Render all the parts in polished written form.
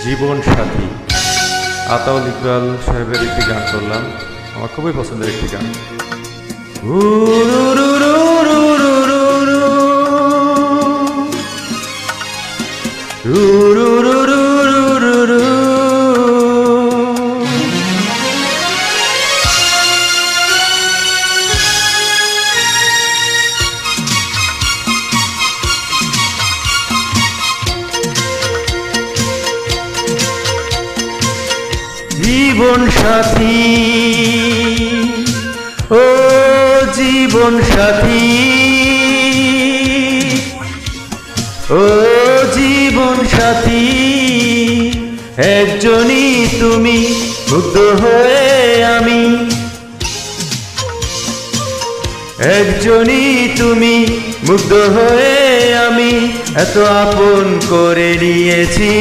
জীবন সাথী আতাউল ইকবাল সাহেবের একটি গান করলাম, আমার খুবই পছন্দের একটি গান। জীবন সাথী, ও জীবন সাথী, ও জীবন সাথী, একজনই তুমি, মুগ্ধ হয়ে আমি, একজনই তুমি, মুগ্ধ হয়ে আমি এত আপন করে নিয়েছি।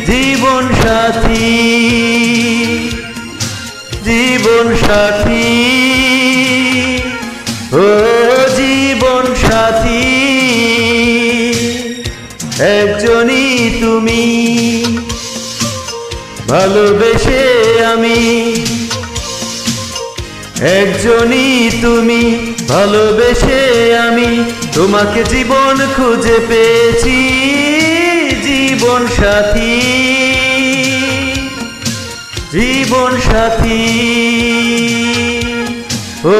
জীবন সাথী, জীবন সাথী, ও জীবন সাথী, একজনই তুমি, ভালোবেসে আমি, একজনই তুমি, ভালোবেসে আমি তোমাকে জীবন খুঁজে পেয়েছি। জীবন সাথী, জীবন সাথী, ও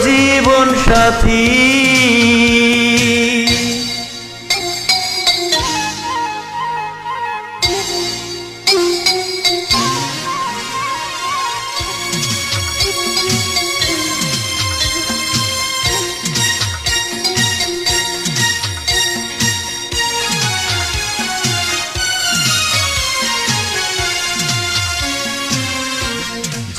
জীবন সাথী।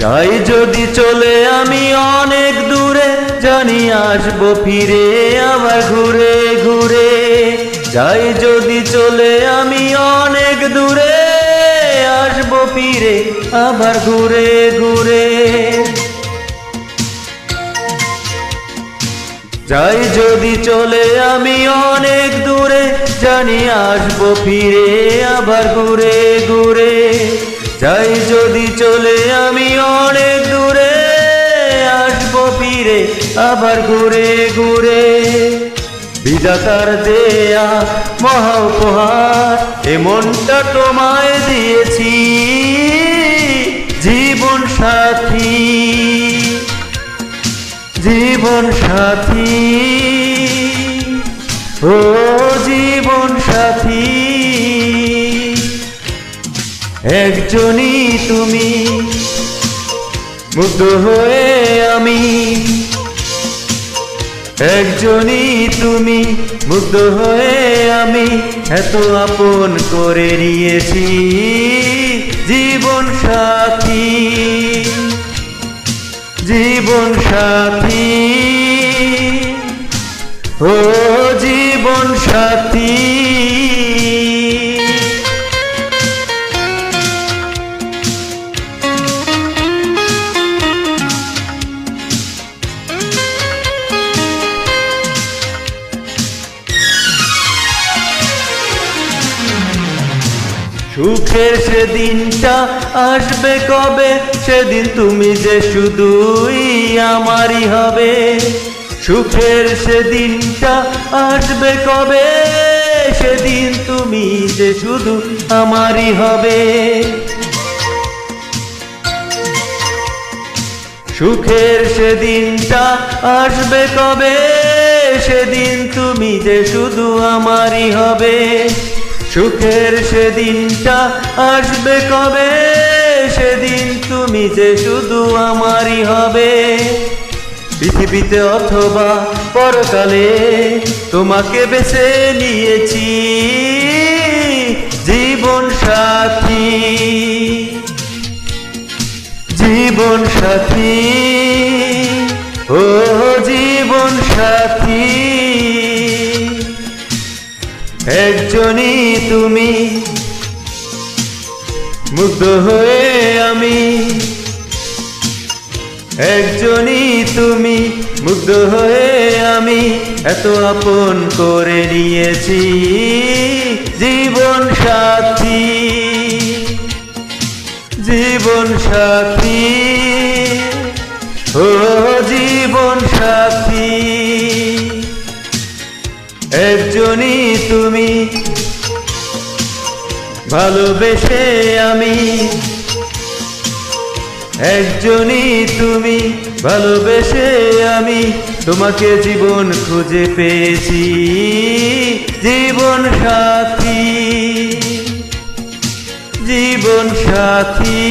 যাই যদি চলে আমি অনেক দূরে, জানি আসবো ফিরে আবার ঘুরে ঘুরে। যাই যদি চলে আমি অনেক দূরে, আসবো ফিরে আবার ঘুরে ঘুরে। যাই যদি চলে আমি অনেক দূরে, জানি আসবো ফিরে আবার ঘুরে ঘুরে। যাই যদি চলে আমি অনেক দূরে, আসবো ফিরে আবার ঘুরে ঘুরে। বিধাতার দেয়া মহা উপহার, এ মনটা তোমায় দিয়েছি। জীবন সাথী, জীবন সাথী, ও জীবন সাথী, একজনই তুমি, মুগ্ধ হয়ে আমি, একজনই তুমি, মুগ্ধ হয়ে আমি এত আপন করে নিয়েছি। জীবন সাথী, জীবন সাথী, ও জীবন সাথী। সুখের সেদিনটা আসবে কবে, সেদিন তুমি যে শুধুই আমারই হবে। সুখের সেদিনটা আসবে কবে, সেদিন তুমি যে শুধু আমারই হবে। সুখের সেদিনটা আসবে কবে, সেদিন তুমি যে শুধু আমারই হবে। সুখের সেদিনটা আসবে কবে, সেদিন তুমি যে শুধু আমারই হবে। পৃথিবীতে অথবা পরকালে তোমাকে বেছে নিয়েছি। জীবন সাথী, জীবন সাথী, ও জীবন সাথী, একজনই তুমি, মুগ্ধ হয়ে আমি, একজনই তুমি, মুগ্ধ হয়ে আমি এত আপন করে নিয়েছি। জীবন সাথী, জীবন সাথী, ও জীবন সাথী। একজনই তুমি, ভালোবেসে আমি, একজনই তুমি, ভালোবেসে আমি তোমাকে জীবন খুঁজে পেয়েছি। জীবন সাথী, জীবন সাথী,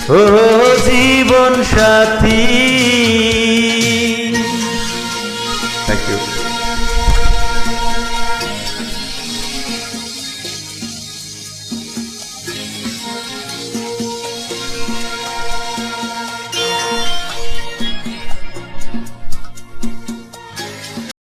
ও জীবন সাথী। Thank you.